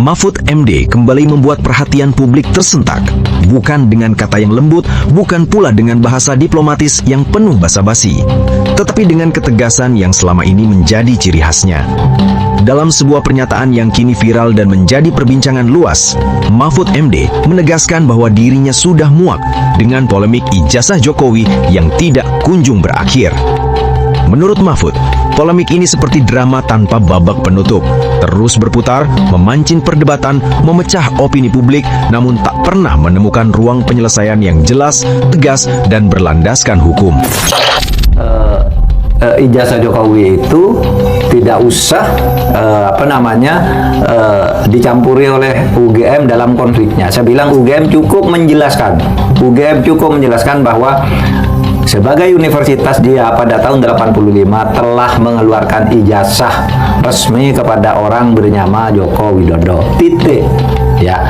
Mahfud MD kembali membuat perhatian publik tersentak, bukan dengan kata yang lembut, bukan pula dengan bahasa diplomatis yang penuh basa-basi, tetapi dengan ketegasan yang selama ini menjadi ciri khasnya. Dalam sebuah pernyataan yang kini viral dan menjadi perbincangan luas, Mahfud MD menegaskan bahwa dirinya sudah muak dengan polemik ijazah Jokowi yang tidak kunjung berakhir. Menurut Mahfud, polemik ini seperti drama tanpa babak penutup, terus berputar, memancing perdebatan, memecah opini publik, namun tak pernah menemukan ruang penyelesaian yang jelas, tegas, dan berlandaskan hukum. Ijazah Jokowi itu tidak usah dicampuri oleh UGM dalam konfliknya. Saya bilang UGM cukup menjelaskan bahwa sebagai universitas dia pada tahun 85 telah mengeluarkan ijazah resmi kepada orang bernama Joko Widodo. Titik. Ya.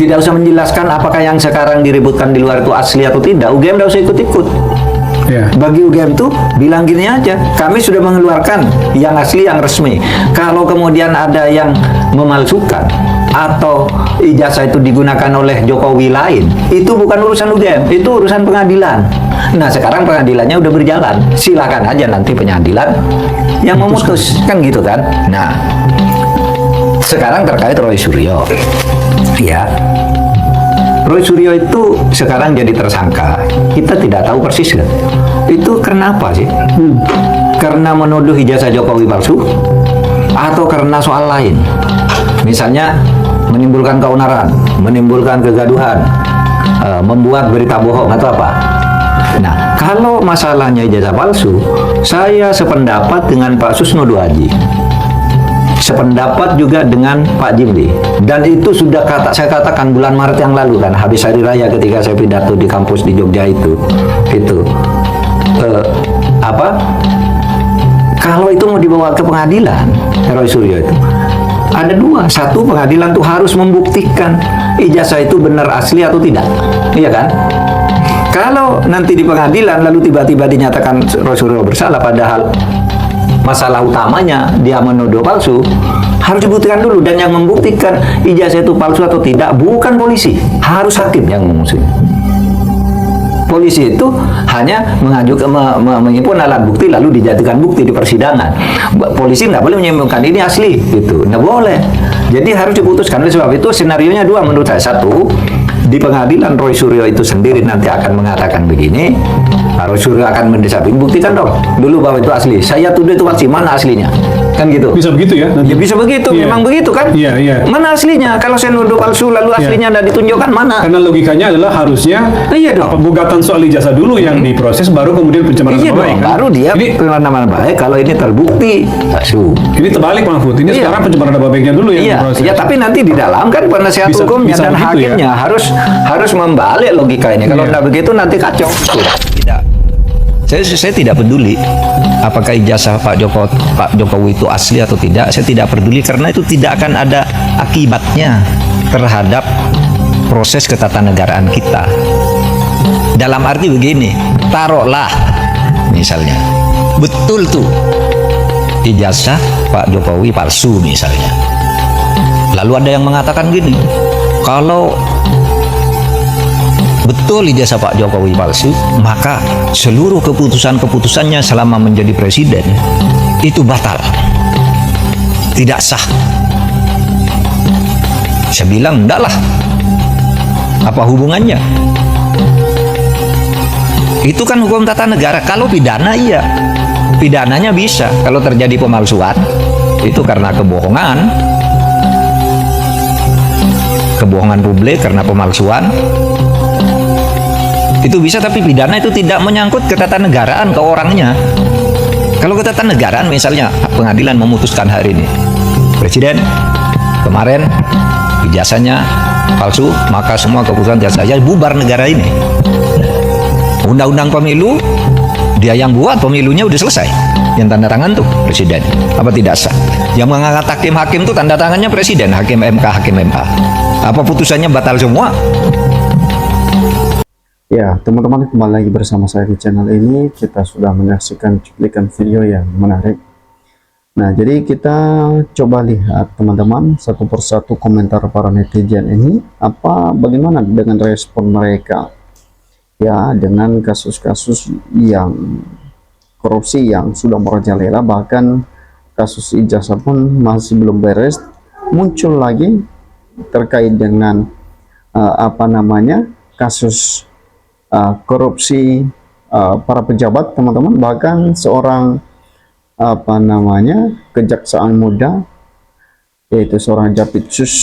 Tidak usah menjelaskan apakah yang sekarang diributkan di luar itu asli atau tidak. UGM tidak usah ikut-ikut. Ya. Bagi UGM itu bilang gini aja, kami sudah mengeluarkan yang asli, yang resmi. Kalau kemudian ada yang memalsukan atau ijazah itu digunakan oleh Jokowi lain, itu bukan urusan UGM, itu urusan pengadilan. Nah, sekarang pengadilannya udah berjalan, silakan aja nanti pengadilan yang memutus, kan gitu kan. Nah, sekarang terkait Roy Suryo, ya, Roy Suryo itu sekarang jadi tersangka. Kita tidak tahu persis kan, itu karena apa sih? Karena menuduh ijazah Jokowi palsu, atau karena soal lain? Misalnya menimbulkan keonaran, menimbulkan kegaduhan, membuat berita bohong atau apa? Nah, kalau masalahnya ijazah palsu, saya sependapat dengan Pak Susno Duhaji, sependapat juga dengan Pak Jimli, dan itu sudah saya katakan bulan Maret yang lalu kan, habis hari raya ketika saya pidato di kampus di Jogja itu kalau itu mau dibawa ke pengadilan, Roy Suryo itu ada dua. Satu, pengadilan tuh harus membuktikan ijazah itu benar asli atau tidak, iya kan? Kalau nanti di pengadilan lalu tiba-tiba dinyatakan Roy Suryo bersalah, padahal masalah utamanya dia menuduh palsu, harus dibuktikan dulu. Dan yang membuktikan ijazah itu palsu atau tidak bukan polisi, harus hakim yang memutuskan. Polisi itu hanya mengajukan mengimpun alat bukti lalu dijadikan bukti di persidangan. Polisi tidak boleh menyimpulkan ini asli, gitu, tidak boleh. Jadi harus diputuskan. Oleh sebab itu senarionya dua menurut saya. Satu, di pengadilan Roy Suryo itu sendiri nanti akan mengatakan begini, Roy Suryo akan mendesak, buktikan dong dulu bahwa itu asli. Saya tuduh itu asli, mana aslinya? Kan gitu. Bisa begitu ya? Nanti. Ya bisa begitu, memang begitu kan? Iya. Mana aslinya? Kalau saya nuduh palsu lalu aslinya tidak ditunjukkan, mana? Karena logikanya adalah harusnya gugatan soal ijazah dulu yang diproses, baru kemudian pencemaran nama baik. Kan? Baru dia pencemaran nama baik kalau ini terbukti palsu. Ini terbalik Mahfud. Ini sekarang pencemaran nama baiknya dulu yang diproses. Iya, tapi nanti di dalam kan penasihat hukumnya dan hakimnya harus membalik logika ini. Kalau tidak begitu nanti kacau. Tidak. Saya tidak peduli apakah ijazah Pak Jokowi itu asli atau tidak. Saya tidak peduli karena itu tidak akan ada akibatnya terhadap proses ketatanegaraan kita. Dalam arti begini, taruhlah misalnya betul tuh ijazah Pak Jokowi palsu misalnya. Lalu ada yang mengatakan gini, kalau betul ijazah Pak Jokowi palsu, maka seluruh keputusannya selama menjadi presiden itu batal, tidak sah. Saya bilang enggak lah, apa hubungannya? Itu kan hukum tata negara. Kalau pidana iya, pidananya bisa. Kalau terjadi pemalsuan itu karena kebohongan publik, karena pemalsuan itu bisa, tapi pidana itu tidak menyangkut ketatanegaraan ke orangnya. Kalau ketatanegaraan misalnya pengadilan memutuskan hari ini presiden kemarin ijazahnya palsu, maka semua keputusan saya bubar negara ini. Undang-undang pemilu dia yang buat, pemilunya udah selesai, yang tanda tangan tuh presiden, apa tidak sah? Yang mengangkat hakim-hakim tuh tanda tangannya presiden, hakim MK, hakim MA. Apa putusannya batal semua? Ya, teman-teman, kembali lagi bersama saya di channel ini. Kita sudah menyaksikan cuplikan video yang menarik Nah, jadi kita coba lihat teman-teman satu persatu komentar para netizen ini, bagaimana dengan respon mereka ya dengan kasus-kasus yang korupsi yang sudah merajalela, bahkan kasus ijazah pun masih belum beres, muncul lagi terkait dengan kasus korupsi para pejabat teman-teman. Bahkan seorang kejaksaan muda, yaitu seorang Japitsus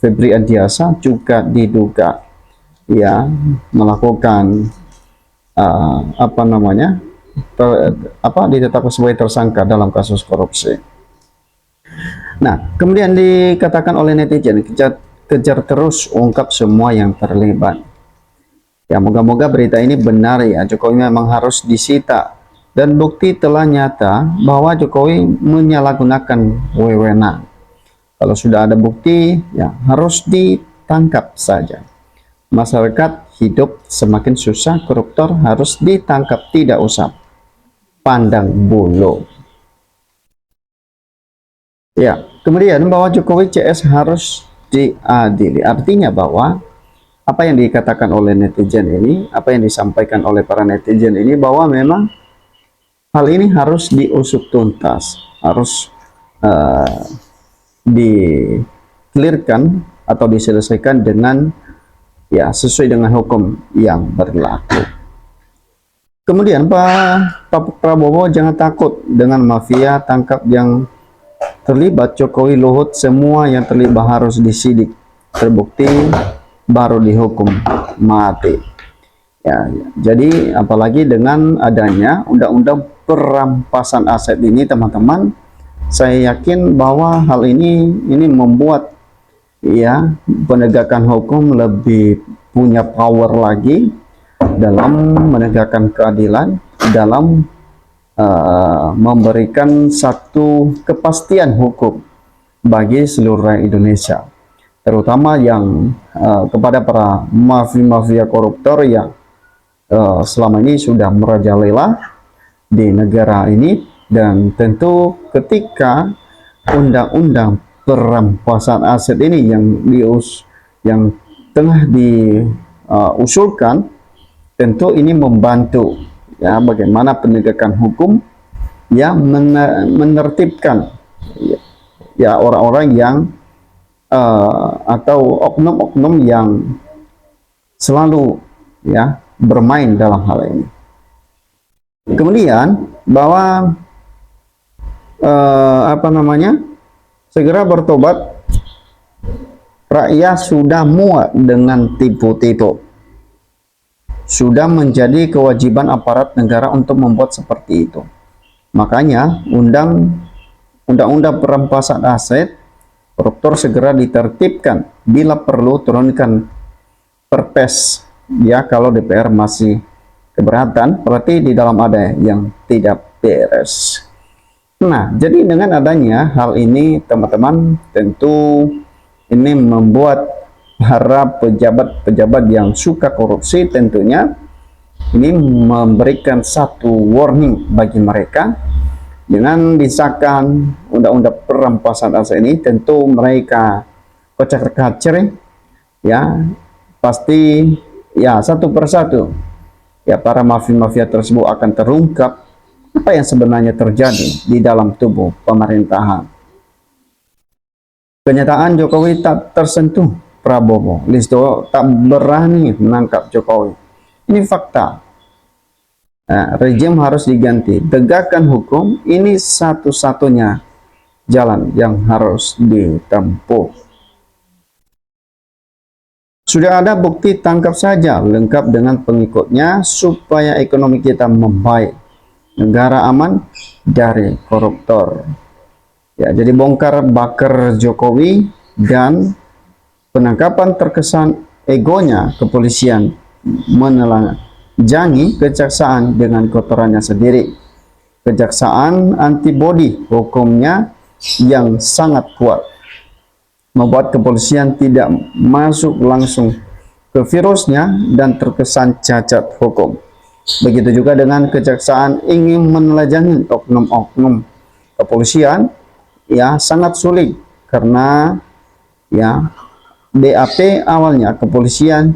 Febri Adiasa, juga diduga ya melakukan ditetapkan sebagai tersangka dalam kasus korupsi. Nah, kemudian dikatakan oleh netizen, kejar terus ungkap semua yang terlibat. Ya, moga-moga berita ini benar ya. Jokowi memang harus disita, dan bukti telah nyata bahwa Jokowi menyalahgunakan wewenang. Kalau sudah ada bukti, ya harus ditangkap saja. Masyarakat hidup semakin susah, koruptor harus ditangkap, tidak usah pandang bulu. Ya, kemudian bahwa Jokowi CS harus diadili. Artinya bahwa apa yang dikatakan oleh netizen ini, apa yang disampaikan oleh para netizen ini, bahwa memang hal ini harus diusut tuntas, harus di-clearkan atau diselesaikan dengan ya sesuai dengan hukum yang berlaku. Kemudian Pak Prabowo jangan takut dengan mafia tangkap yang terlibat. Jokowi, Luhut, semua yang terlibat harus disidik, terbukti baru dihukum mati. Ya, jadi apalagi dengan adanya undang-undang perampasan aset ini teman-teman, saya yakin bahwa hal ini membuat ya penegakan hukum lebih punya power lagi dalam menegakkan keadilan, dalam memberikan satu kepastian hukum bagi seluruh rakyat Indonesia, terutama yang kepada para mafia koruptor yang selama ini sudah merajalela di negara ini. Dan tentu ketika undang-undang perampasan aset ini yang tengah diusulkan, tentu ini membantu ya bagaimana penegakan hukum yang menertibkan ya orang-orang yang atau oknum-oknum yang selalu ya bermain dalam hal ini. Kemudian bahwa segera bertobat, rakyat sudah muak dengan tipu-tipu, sudah menjadi kewajiban aparat negara untuk membuat seperti itu. Makanya undang-undang perampasan aset koruptor segera ditertibkan, bila perlu turunkan perpres ya. Kalau DPR masih keberatan, berarti di dalam ada yang tidak beres. Nah, jadi dengan adanya hal ini teman-teman, tentu ini membuat para pejabat-pejabat yang suka korupsi tentunya ini memberikan satu warning bagi mereka. Dengan disahkan undang-undang perampasan aset ini, tentu mereka kocar-kacir ya, pasti ya satu persatu ya para mafia-mafia tersebut akan terungkap apa yang sebenarnya terjadi di dalam tubuh pemerintahan. Kenyataan Jokowi tak tersentuh Prabowo, Listo tak berani menangkap Jokowi. Ini fakta. Nah, rejim harus diganti, tegakkan hukum, ini satu-satunya jalan yang harus ditempuh. Sudah ada bukti, tangkap saja lengkap dengan pengikutnya supaya ekonomi kita membaik, negara aman dari koruptor. Ya, jadi bongkar bakar Jokowi dan penangkapan terkesan egonya kepolisian menelanjangi kejaksaan dengan kotorannya sendiri. Kejaksaan antibodi hukumnya yang sangat kuat, membuat kepolisian tidak masuk langsung ke virusnya dan terkesan cacat hukum. Begitu juga dengan kejaksaan ingin menelanjangi oknum-oknum kepolisian ya sangat sulit karena ya BAP awalnya kepolisian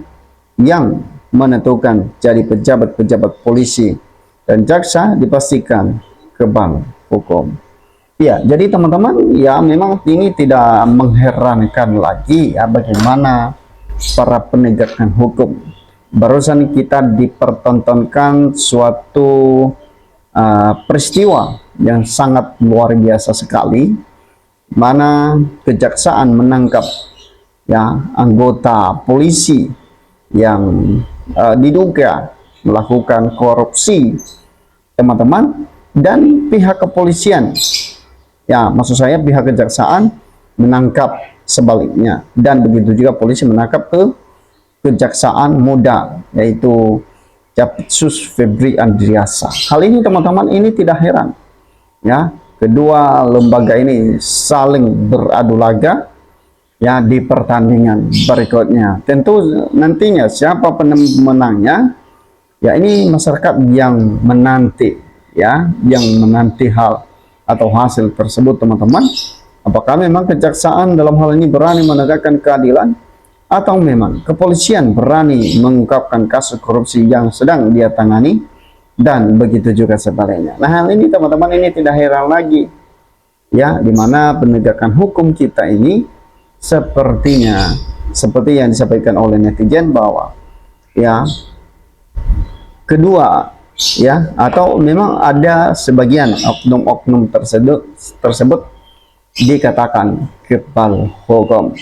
yang menentukan jadi pejabat-pejabat polisi dan jaksa dipastikan kebal hukum. Ya, jadi teman-teman ya memang ini tidak mengherankan lagi ya bagaimana para penegakan hukum. Barusan kita dipertontonkan suatu peristiwa yang sangat luar biasa sekali, mana kejaksaan menangkap ya anggota polisi yang diduga melakukan korupsi, teman-teman, dan pihak kepolisian ya maksud saya pihak kejaksaan menangkap sebaliknya, dan begitu juga polisi menangkap kejaksaan muda yaitu Jampitsus Febri Andriasa. Hal ini teman-teman ini tidak heran ya, kedua lembaga ini saling beradu laga ya di pertandingan berikutnya. Tentu nantinya siapa pemenangnya ya ini masyarakat yang menanti ya, yang menanti hal atau hasil tersebut teman-teman. Apakah memang kejaksaan dalam hal ini berani menegakkan keadilan, atau memang kepolisian berani mengungkapkan kasus korupsi yang sedang dia tangani, dan begitu juga sebaliknya. Nah, hal ini teman-teman ini tidak heran lagi ya, dimana penegakan hukum kita ini sepertinya seperti yang disampaikan oleh netizen bahwa ya kedua ya, atau memang ada sebagian oknum-oknum tersebut dikatakan kebal hukum.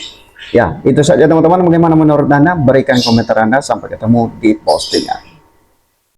Ya, itu saja teman-teman. Bagaimana menurut Anda? Berikan komentar Anda. Sampai ketemu di postingan.